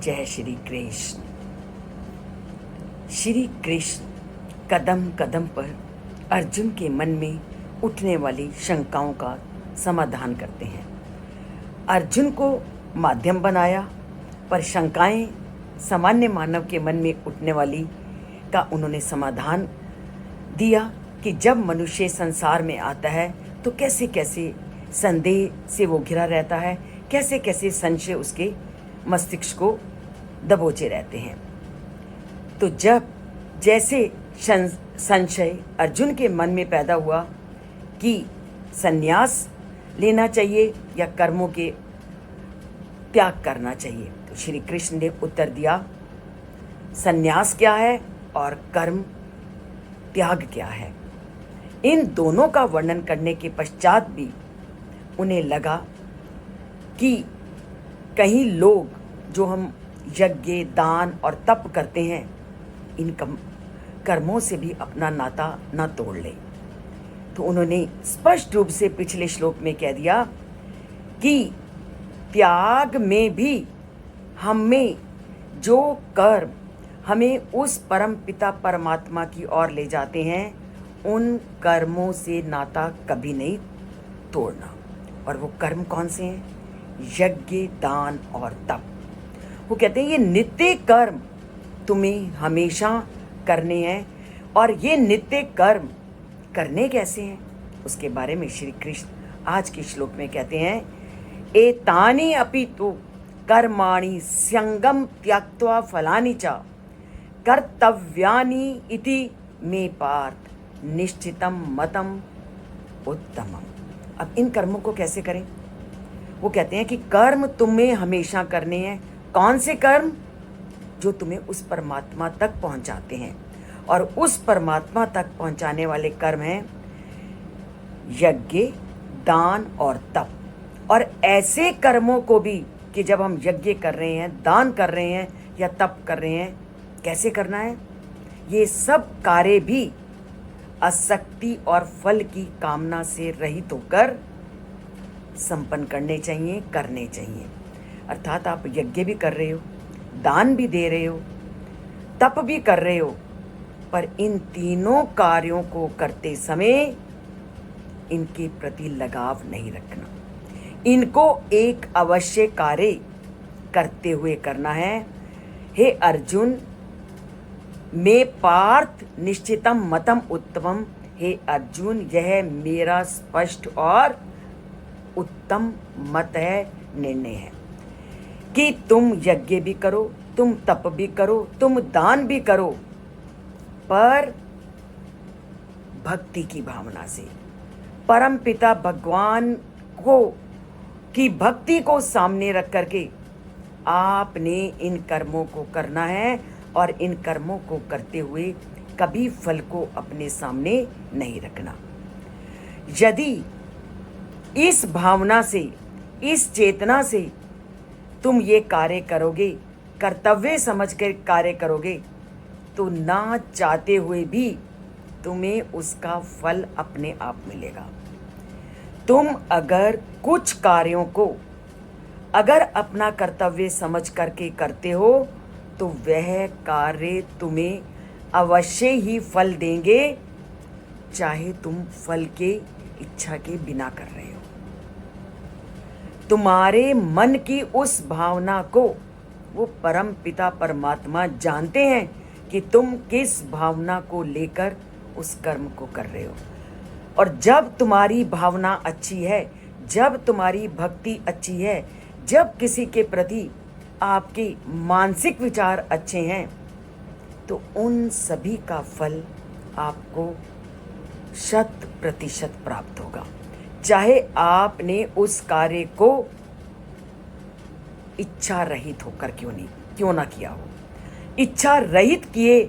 जय श्री कृष्ण। श्री कृष्ण कदम कदम पर अर्जुन के मन में उठने वाली शंकाओं का समाधान करते हैं। अर्जुन को माध्यम बनाया, पर शंकाएं सामान्य मानव के मन में उठने वाली का उन्होंने समाधान दिया कि जब मनुष्य संसार में आता है तो कैसे कैसे संदेह से वो घिरा रहता है, कैसे कैसे संशय उसके मस्तिष्क को दबोचे रहते हैं। तो जब जैसे संशय अर्जुन के मन में पैदा हुआ कि संन्यास लेना चाहिए या कर्मों के त्याग करना चाहिए, तो श्री कृष्ण ने उत्तर दिया, संन्यास क्या है और कर्म त्याग क्या है। इन दोनों का वर्णन करने के पश्चात भी उन्हें लगा कि कहीं लोग जो हम यज्ञ, दान और तप करते हैं, इन कर्मों से भी अपना नाता न तोड़ ले। तो उन्होंने स्पष्ट रूप से पिछले श्लोक में कह दिया कि त्याग में भी हमें जो कर्म हमें उस परम पिता परमात्मा की ओर ले जाते हैं, उन कर्मों से नाता कभी नहीं तोड़ना। और वो कर्म कौन से हैं? यज्ञ, दान और तप। वो कहते हैं ये नित्य कर्म तुम्हें हमेशा करने हैं, और ये नित्य कर्म करने कैसे हैं उसके बारे में श्री कृष्ण आज के श्लोक में कहते हैं, एतानि अपि तु कर्माणि संगम त्यक्त्वा फलानि च कर्तव्यानि इति मे पार्थ निश्चितम मतम उत्तमम। अब इन कर्मों को कैसे करें? वो कहते हैं कि कर्म तुम्हें हमेशा करने हैं। कौन से कर्म? जो तुम्हें उस परमात्मा तक पहुंचाते हैं, और उस परमात्मा तक पहुंचाने वाले कर्म हैं यज्ञ, दान और तप। और ऐसे कर्मों को भी कि जब हम यज्ञ कर रहे हैं, दान कर रहे हैं या तप कर रहे हैं, कैसे करना है? ये सब कार्य भी आसक्ति और फल की कामना से रहित होकर संपन्न करने चाहिए। अर्थात आप यज्ञ भी कर रहे हो, दान भी दे रहे हो, तप भी कर रहे हो, पर इन तीनों कार्यों को करते समय इनके प्रति लगाव नहीं रखना। इनको एक अवश्य कार्य करते हुए करना है। हे अर्जुन, मे पार्थ निश्चितम मतम उत्तमम। हे अर्जुन, यह मेरा स्पष्ट और उत्तम मत है, निर्णय है कि तुम यज्ञ भी करो, तुम तप भी करो, तुम दान भी करो, पर भक्ति की भावना से, परम पिता भगवान को की भक्ति को सामने रख करके आपने इन कर्मों को करना है, और इन कर्मों को करते हुए कभी फल को अपने सामने नहीं रखना। यदि इस भावना से, इस चेतना से तुम ये कार्य करोगे, कर्तव्य समझ कर कार्य करोगे, तो ना चाहते हुए भी तुम्हें उसका फल अपने आप मिलेगा। तुम अगर कुछ कार्यों को अगर अपना कर्तव्य समझ करके करते हो, तो वह कार्य तुम्हें अवश्य ही फल देंगे, चाहे तुम फल के इच्छा के बिना कर रहे हो। तुम्हारे मन की उस भावना को वो परम पिता परमात्मा जानते हैं कि तुम किस भावना को लेकर उस कर्म को कर रहे हो। और जब तुम्हारी भावना अच्छी है, जब तुम्हारी भक्ति अच्छी है, जब किसी के प्रति आपके मानसिक विचार अच्छे हैं, तो उन सभी का फल आपको 100% प्राप्त होगा, चाहे आपने उस कार्य को इच्छा रहित होकर क्यों ना किया हो। इच्छा रहित किए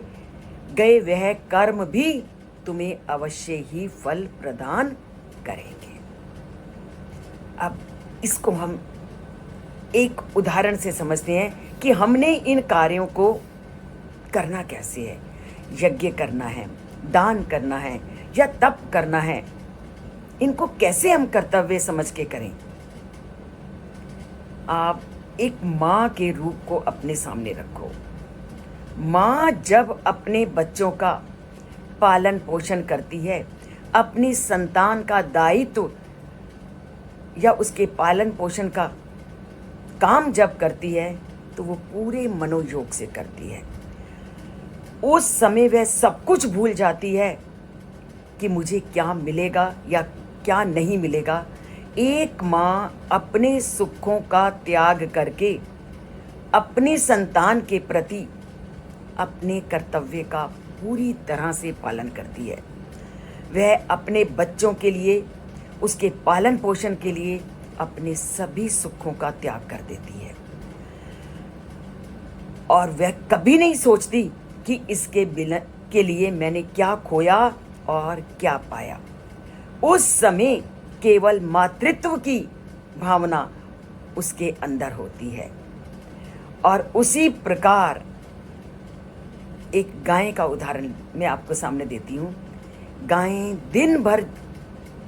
गए वह कर्म भी तुम्हें अवश्य ही फल प्रदान करेंगे। अब इसको हम एक उदाहरण से समझते हैं कि हमने इन कार्यों को करना कैसे है। यज्ञ करना है, दान करना है या तप करना है, इनको कैसे हम कर्तव्य समझ के करें। आप एक माँ के रूप को अपने सामने रखो। माँ जब अपने बच्चों का पालन पोषण करती है, अपनी संतान का दायित्व या उसके पालन पोषण का काम जब करती है, तो वो पूरे मनोयोग से करती है। उस समय वह सब कुछ भूल जाती है कि मुझे क्या मिलेगा या क्या नहीं मिलेगा। एक माँ अपने सुखों का त्याग करके अपने संतान के प्रति अपने कर्तव्य का पूरी तरह से पालन करती है। वह अपने बच्चों के लिए, उसके पालन पोषण के लिए अपने सभी सुखों का त्याग कर देती है, और वह कभी नहीं सोचती कि इसके बिना के लिए मैंने क्या खोया और क्या पाया। उस समय केवल मातृत्व की भावना उसके अंदर होती है। और उसी प्रकार एक गाय का उदाहरण मैं आपको सामने देती हूँ। गाय दिन भर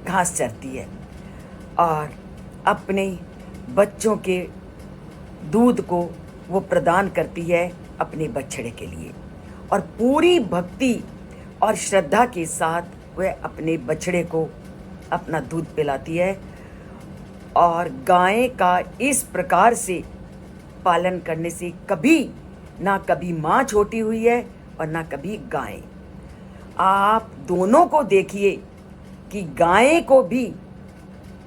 घास चरती है और अपने बच्चों के दूध को वो प्रदान करती है अपने बछड़े के लिए, और पूरी भक्ति और श्रद्धा के साथ वह अपने बछड़े को अपना दूध पिलाती है। और गाय का इस प्रकार से पालन करने से कभी माँ छोटी हुई है और ना कभी गाय। आप दोनों को देखिए कि गाय को भी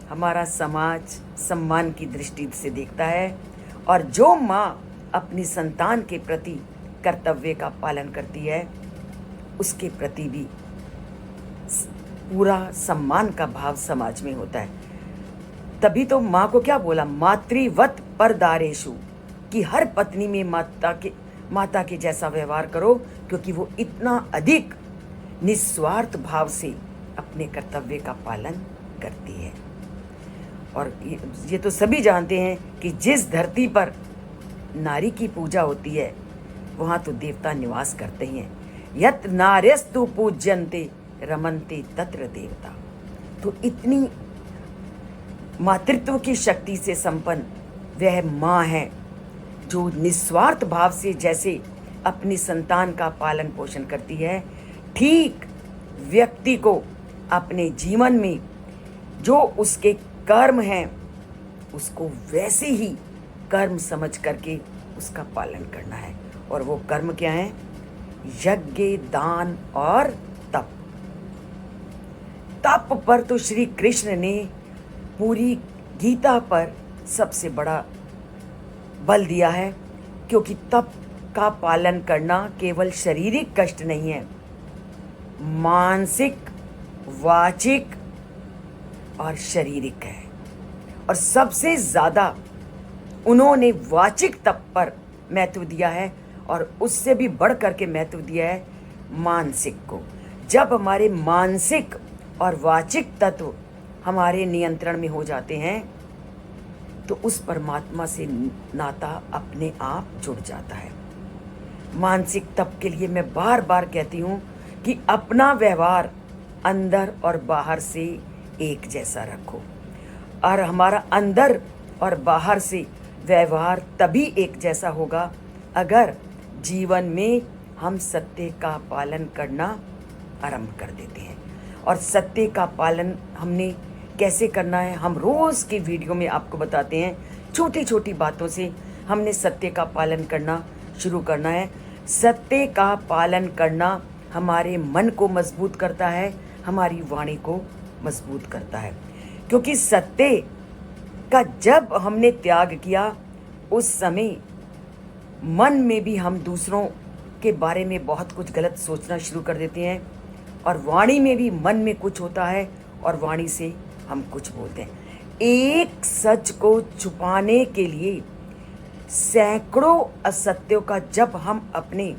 हमारा समाज सम्मान की दृष्टि से देखता है, और जो माँ अपनी संतान के प्रति कर्तव्य का पालन करती है, उसके प्रति भी पूरा सम्मान का भाव समाज में होता है। तभी तो माँ को क्या बोला, मातृवत परदारेषु, कि हर पत्नी में माता के जैसा व्यवहार करो, क्योंकि वो इतना अधिक निस्वार्थ भाव से अपने कर्तव्य का पालन करती है। और ये तो सभी जानते हैं कि जिस धरती पर नारी की पूजा होती है, वहाँ तो देवता निवास करते ही हैं। यत नार्यस्तु पूज्यन्ते रमन्ते तत्र देवता। तो इतनी मातृत्व की शक्ति से संपन्न वह माँ है, जो निस्वार्थ भाव से जैसे अपनी संतान का पालन पोषण करती है, ठीक व्यक्ति को अपने जीवन में जो उसके कर्म हैं, उसको वैसे ही कर्म समझ करके उसका पालन करना है। और वो कर्म क्या है? यज्ञ, दान और तप। तप पर तो श्री कृष्ण ने पूरी गीता पर सबसे बड़ा बल दिया है, क्योंकि तप का पालन करना केवल शारीरिक कष्ट नहीं है, मानसिक, वाचिक और शारीरिक है। और सबसे ज़्यादा उन्होंने वाचिक तप पर महत्व दिया है, और उससे भी बढ़ करके महत्व दिया है मानसिक को। जब हमारे मानसिक और वाचिक तत्व हमारे नियंत्रण में हो जाते हैं, तो उस परमात्मा से नाता अपने आप जुड़ जाता है। मानसिक तप के लिए मैं बार बार कहती हूँ कि अपना व्यवहार अंदर और बाहर से एक जैसा रखो, और हमारा अंदर और बाहर से व्यवहार तभी एक जैसा होगा अगर जीवन में हम सत्य का पालन करना आरंभ कर देते हैं। और सत्य का पालन हमने कैसे करना है, हम रोज़ की वीडियो में आपको बताते हैं। छोटी छोटी बातों से हमने सत्य का पालन करना शुरू करना है। सत्य का पालन करना हमारे मन को मजबूत करता है, हमारी वाणी को मजबूत करता है। क्योंकि सत्य का जब हमने त्याग किया, उस समय मन में भी हम दूसरों के बारे में बहुत कुछ गलत सोचना शुरू कर देते हैं, और वाणी में भी मन में कुछ होता है और वाणी से हम कुछ बोलते हैं। एक सच को छुपाने के लिए सैकड़ों असत्यों का जब हम अपने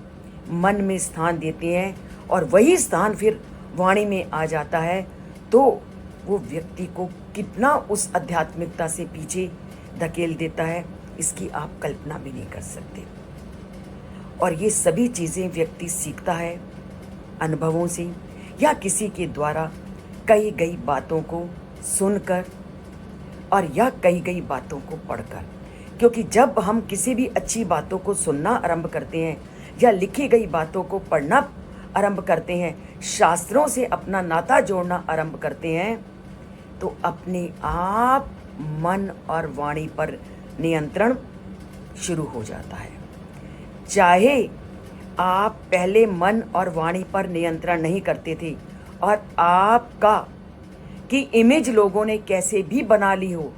मन में स्थान देते हैं, और वही स्थान फिर वाणी में आ जाता है, तो वो व्यक्ति को कितना उस आध्यात्मिकता से पीछे धकेल देता है, इसकी आप कल्पना भी नहीं कर सकते। और ये सभी चीज़ें व्यक्ति सीखता है अनुभवों से, या किसी के द्वारा कही गई बातों को सुनकर, और या कही गई बातों को पढ़कर। क्योंकि जब हम किसी भी अच्छी बातों को सुनना आरंभ करते हैं या लिखी गई बातों को पढ़ना आरंभ करते हैं, शास्त्रों से अपना नाता जोड़ना आरंभ करते हैं, तो अपने आप मन और वाणी पर नियंत्रण शुरू हो जाता है। चाहे आप पहले मन और वाणी पर नियंत्रण नहीं करते थे और आपका की इमेज लोगों ने कैसे भी बना ली हो,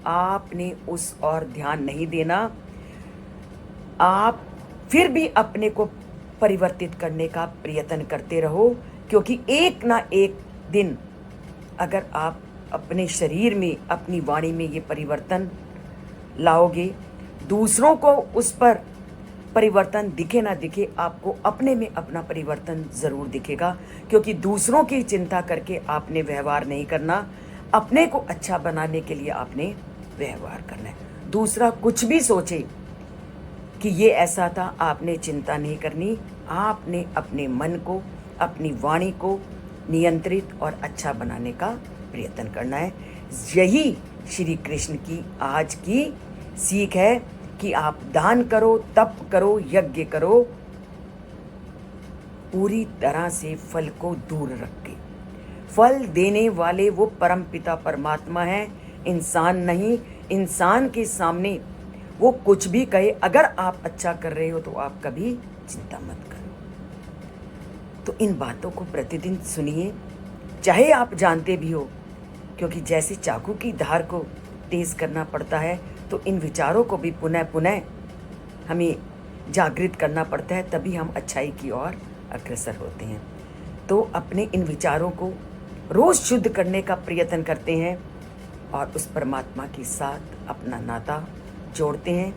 आपने उस और ध्यान नहीं देना। आप फिर भी अपने को परिवर्तित करने का प्रयत्न करते रहो, क्योंकि एक ना एक दिन अगर आप अपने शरीर में, अपनी वाणी में ये परिवर्तन लाओगे, दूसरों को उस पर परिवर्तन दिखे ना दिखे, आपको अपने में अपना परिवर्तन ज़रूर दिखेगा। क्योंकि दूसरों की चिंता करके आपने व्यवहार नहीं करना, अपने को अच्छा बनाने के लिए आपने व्यवहार करना है। दूसरा कुछ भी सोचे कि ये ऐसा था, आपने चिंता नहीं करनी। आपने अपने मन को, अपनी वाणी को नियंत्रित और अच्छा बनाने का प्रयत्न करना है। यही श्री कृष्ण की आज की सीख है कि आप दान करो, तप करो, यज्ञ करो, पूरी तरह से फल को दूर रख के। फल देने वाले वो परम पिता परमात्मा है, इंसान नहीं। इंसान के सामने वो कुछ भी कहे, अगर आप अच्छा कर रहे हो तो आप कभी चिंता मत करो। तो इन बातों को प्रतिदिन सुनिए, चाहे आप जानते भी हो, क्योंकि जैसे चाकू की धार को तेज करना पड़ता है, तो इन विचारों को भी पुनः पुनः हमें जागृत करना पड़ता है, तभी हम अच्छाई की ओर अग्रसर होते हैं। तो अपने इन विचारों को रोज़ शुद्ध करने का प्रयत्न करते हैं और उस परमात्मा के साथ अपना नाता जोड़ते हैं।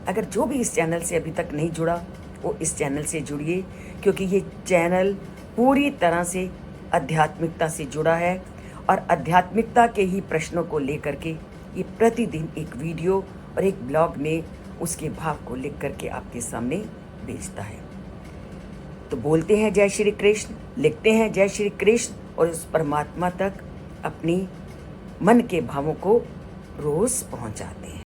अगर जो भी इस चैनल से अभी तक नहीं जुड़ा, वो इस चैनल से जुड़िए, क्योंकि ये चैनल पूरी तरह से आध्यात्मिकता से जुड़ा है और आध्यात्मिकता के ही प्रश्नों को लेकर के ये प्रतिदिन एक वीडियो और एक ब्लॉग में उसके भाव को लिख करके आपके सामने भेजता है। तो बोलते हैं जय श्री कृष्ण, लिखते हैं जय श्री कृष्ण और उस परमात्मा तक अपनी मन के भावों को रोज़ पहुंचाते हैं।